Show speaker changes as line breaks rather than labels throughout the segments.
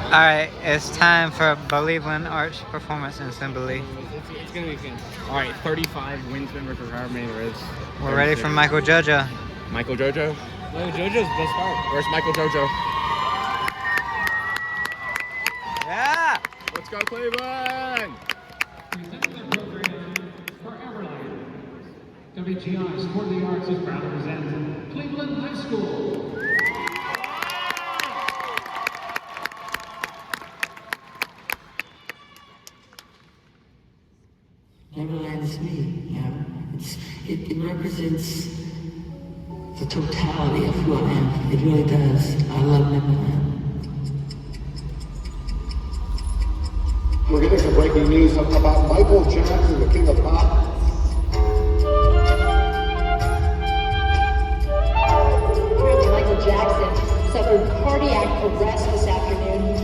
Alright, it's time for Bolivian Arts Performance Assembly.
It's gonna be fun. All right, 35 Winsman versus however many there is.
We're ready for Michael Jojo.
Michael Jojo.
No, JoJo's the best part.
Where's Michael Jojo?
Yeah!
Let's go, Cleveland!
WGI Sport of the Arts is proud to present Cleveland High School.
Neverland is me, you know. It represents the totality of who I am. It really does. I love Neverland.
We're getting some breaking news about Michael Jackson, the king of pop.
Apparently Michael Jackson suffered cardiac arrest this afternoon.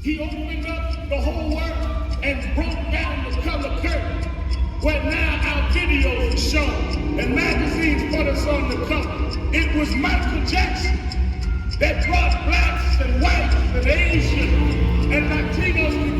He opened up the whole world and broke down the color curtain, where now our videos are shown and magazines put us on the cover. It was Michael Jackson that brought blacks and whites and Asians and Latinos